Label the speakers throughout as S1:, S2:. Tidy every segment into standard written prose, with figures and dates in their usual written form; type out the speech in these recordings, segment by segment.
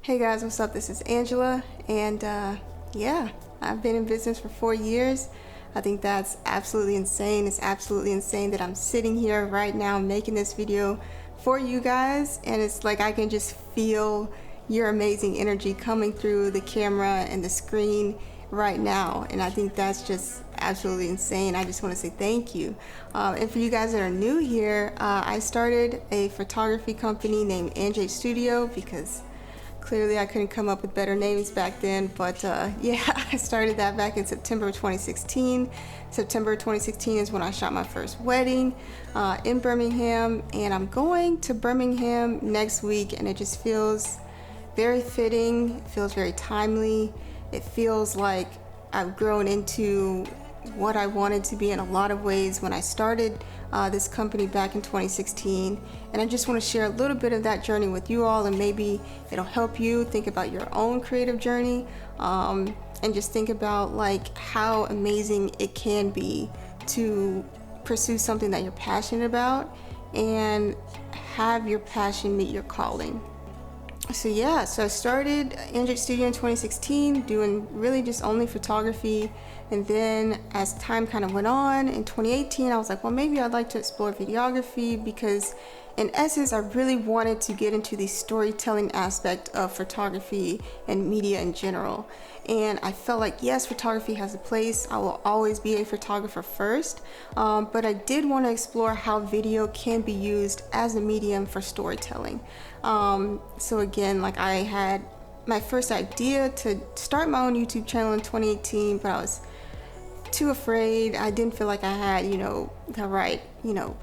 S1: Hey guys, what's up? This is Angela, and yeah, I've been in business for 4 years. I think that's absolutely insane. It's absolutely insane that I'm sitting here right now making this video for you guys, and it's like I can just feel your amazing energy coming through the camera and the screen right now, and I think that's just absolutely insane. I just want to say thank you. And for you guys that are new here, I started a photography company named NJ Studio because clearly I couldn't come up with better names back then, but yeah, I started that back in September 2016. September 2016 is when I shot my first wedding in Birmingham, and I'm going to Birmingham next week, and it just feels very fitting. It feels very timely. It feels like I've grown into what I wanted to be in a lot of ways when I started this company back in 2016, and I just want to share a little bit of that journey with you all, and maybe it'll help you think about your own creative journey, and just think about like how amazing it can be to pursue something that you're passionate about and have your passion meet your calling. So yeah, so I started NJ Studio in 2016 doing really just only photography, and then as time kind of went on in 2018 I was like, well, maybe I'd like to explore videography, because in essence I really wanted to get into the storytelling aspect of photography and media in general. And I felt like, yes, photography has a place. I will always be a photographer first, but I did want to explore how video can be used as a medium for storytelling. So again, like I had my first idea to start my own YouTube channel in 2018, but I was too afraid. I didn't feel like I had, the right,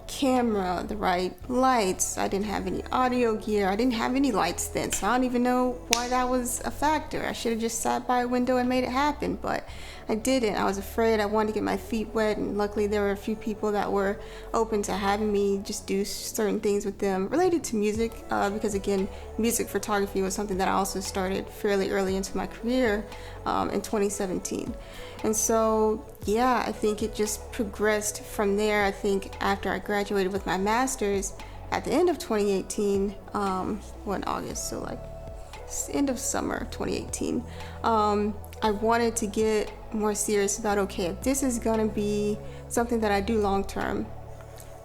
S1: camera, the right lights. I didn't have any audio gear. I didn't have any lights then, so I don't even know why that was a factor. I should have just sat by a window and made it happen, but I didn't. I was afraid. I wanted to get my feet wet, and luckily there were a few people that were open to having me just do certain things with them related to music, because again, music photography was something that I also started fairly early into my career in 2017. And so yeah, I think it just progressed from there. I think after I graduated with my master's at the end of 2018, in August, so like end of summer 2018, I wanted to get more serious about, okay, if this is gonna be something that I do long term,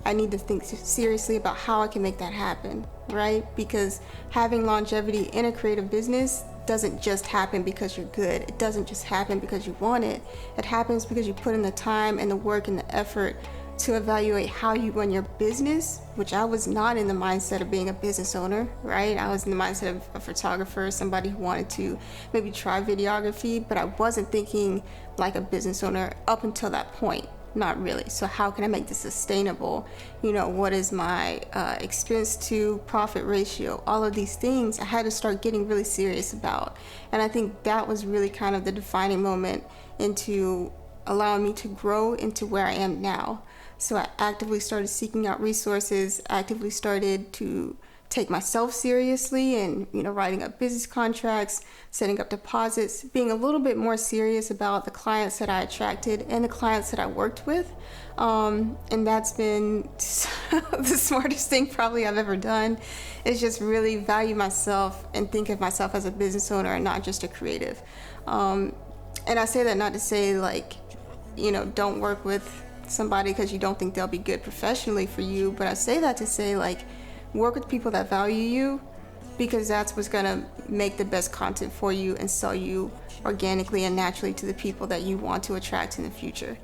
S1: I need to think seriously about how I can make that happen, right? Because having longevity in a creative business doesn't just happen because you're good. It doesn't just happen because you want it. It happens because you put in the time and the work and the effort to evaluate how you run your business, which I was not in the mindset of being a business owner, right? I was in the mindset of a photographer, somebody who wanted to maybe try videography, but I wasn't thinking like a business owner up until that point. Not really. So how can I make this sustainable? What is my expense to profit ratio? All of these things I had to start getting really serious about. And I think that was really kind of the defining moment into allowing me to grow into where I am now. So I actively started seeking out resources, actively started to take myself seriously, and writing up business contracts, setting up deposits, being a little bit more serious about the clients that I attracted and the clients that I worked with, and that's been the smartest thing probably I've ever done, is just really value myself and think of myself as a business owner and not just a creative. And I say that not to say like don't work with somebody because you don't think they'll be good professionally for you, but I say that to say like work with people that value you, because that's what's gonna make the best content for you and sell you organically and naturally to the people that you want to attract in the future.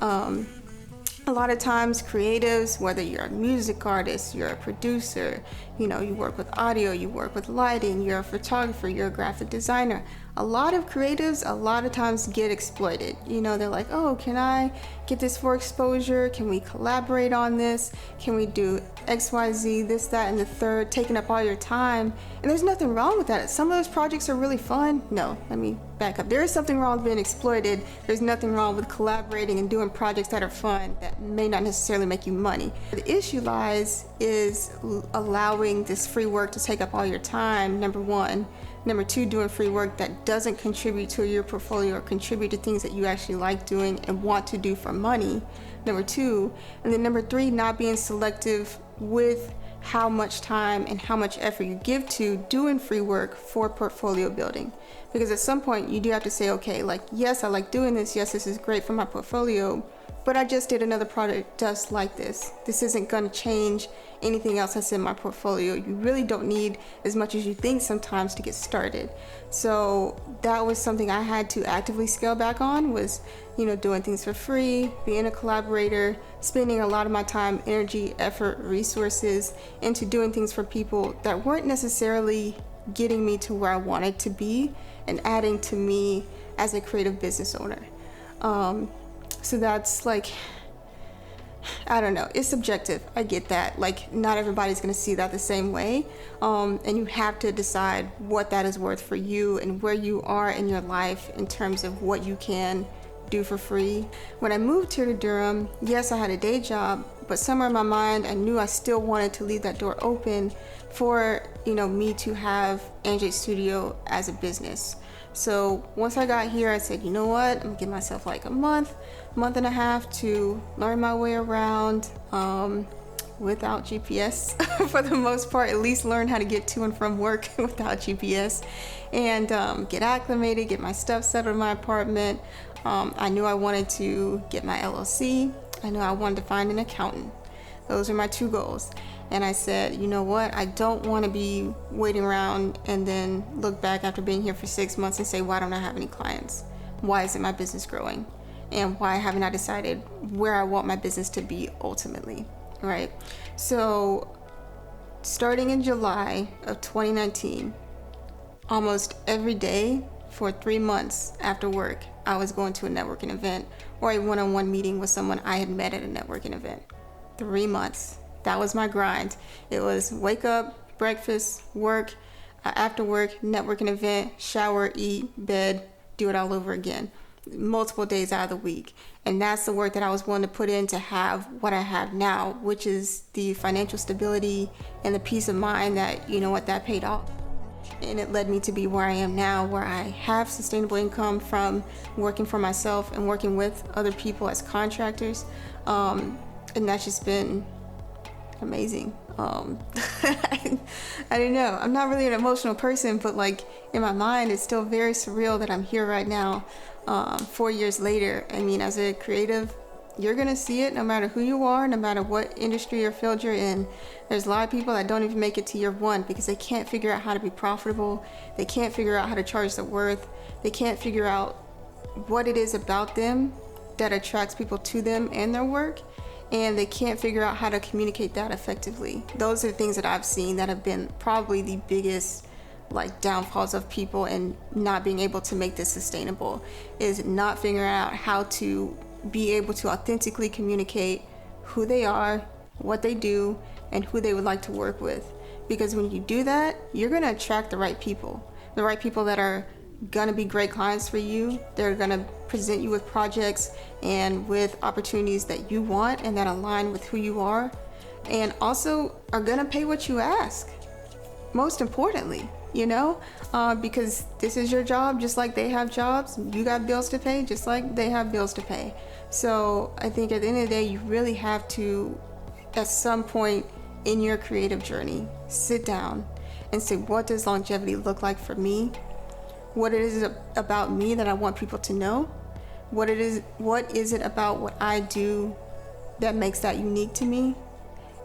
S1: A lot of times creatives, whether you're a music artist, you're a producer, you work with audio, you work with lighting, you're a photographer, you're a graphic designer, a lot of creatives a lot of times get exploited. They're like, oh, can I get this for exposure? Can we collaborate on this? Can we do XYZ, this, that, and the third, taking up all your time? And there's nothing wrong with that. Some of those projects are really fun. No, let me back up. There is something wrong with being exploited. There's nothing wrong with collaborating and doing projects that are fun that may not necessarily make you money. The issue lies is allowing this free work to take up all your time, number one. Number two, doing free work that doesn't contribute to your portfolio or contribute to things that you actually like doing and want to do for money. Number two. And then number three, not being selective with how much time and how much effort you give to doing free work for portfolio building. Because at some point you do have to say, okay, like, yes, I like doing this. Yes, this is great for my portfolio, but I just did another product just like this. This isn't going to change anything else that's in my portfolio. You really don't need as much as you think sometimes to get started. So that was something I had to actively scale back on, was, doing things for free, being a collaborator, spending a lot of my time, energy, effort, resources into doing things for people that weren't necessarily getting me to where I wanted to be and adding to me as a creative business owner. So that's like, I don't know, it's subjective. I get that. Like, not everybody's going to see that the same way. And you have to decide what that is worth for you and where you are in your life in terms of what you can do for free. When I moved here to Durham, yes, I had a day job, but somewhere in my mind, I knew I still wanted to leave that door open for, me to have Anjay Studio as a business. So once I got here, I said, you know what, I'm gonna give myself like a month and a half to learn my way around without GPS for the most part, at least learn how to get to and from work without GPS, and get acclimated, get my stuff settled in my apartment. I knew I wanted to get my LLC. I knew I wanted to find an accountant. Those are my two goals. And I said, you know what, I don't want to be waiting around and then look back after being here for 6 months and say, why don't I have any clients? Why isn't my business growing? And why haven't I decided where I want my business to be ultimately, right? So starting in July of 2019, almost every day for 3 months after work, I was going to a networking event or a one-on-one meeting with someone I had met at a networking event. 3 months. That was my grind. It was wake up, breakfast, work, after work, networking event, shower, eat, bed, do it all over again, multiple days out of the week. And that's the work that I was willing to put in to have what I have now, which is the financial stability and the peace of mind that, that paid off. And it led me to be where I am now, where I have sustainable income from working for myself and working with other people as contractors. And that's just been amazing. I don't know. I'm not really an emotional person, but like in my mind, it's still very surreal that I'm here right now, 4 years later. I mean, as a creative, you're gonna see it no matter who you are, no matter what industry or field you're in. There's a lot of people that don't even make it to year one because they can't figure out how to be profitable. They can't figure out how to charge their worth. They can't figure out what it is about them that attracts people to them and their work. And they can't figure out how to communicate that effectively. Those are the things that I've seen that have been probably the biggest downfalls of people and not being able to make this sustainable, is not figuring out how to be able to authentically communicate who they are, what they do, and who they would like to work with. Because when you do that, you're gonna attract the right people that are gonna be great clients for you. They're gonna present you with projects and with opportunities that you want and that align with who you are, and also are gonna pay what you ask, most importantly, because this is your job just like they have jobs. You got bills to pay just like they have bills to pay. So I think at the end of the day, you really have to, at some point in your creative journey, sit down and say, what does longevity look like for me? What it is about me that I want people to know? What is it about what I do that makes that unique to me?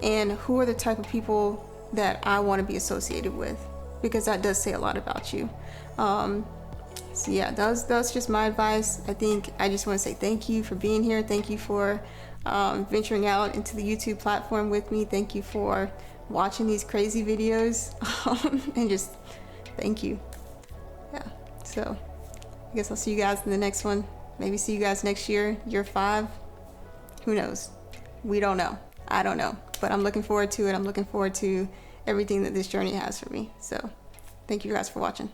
S1: And who are the type of people that I want to be associated with? Because that does say a lot about you. So yeah, that's just my advice. I think I just want to say thank you for being here. Thank you for venturing out into the YouTube platform with me. Thank you for watching these crazy videos. And just thank you. Yeah, so I guess I'll see you guys in the next one. Maybe see you guys next year, year 5. Who knows? We don't know. I don't know. But I'm looking forward to it. I'm looking forward to everything that this journey has for me. So thank you guys for watching.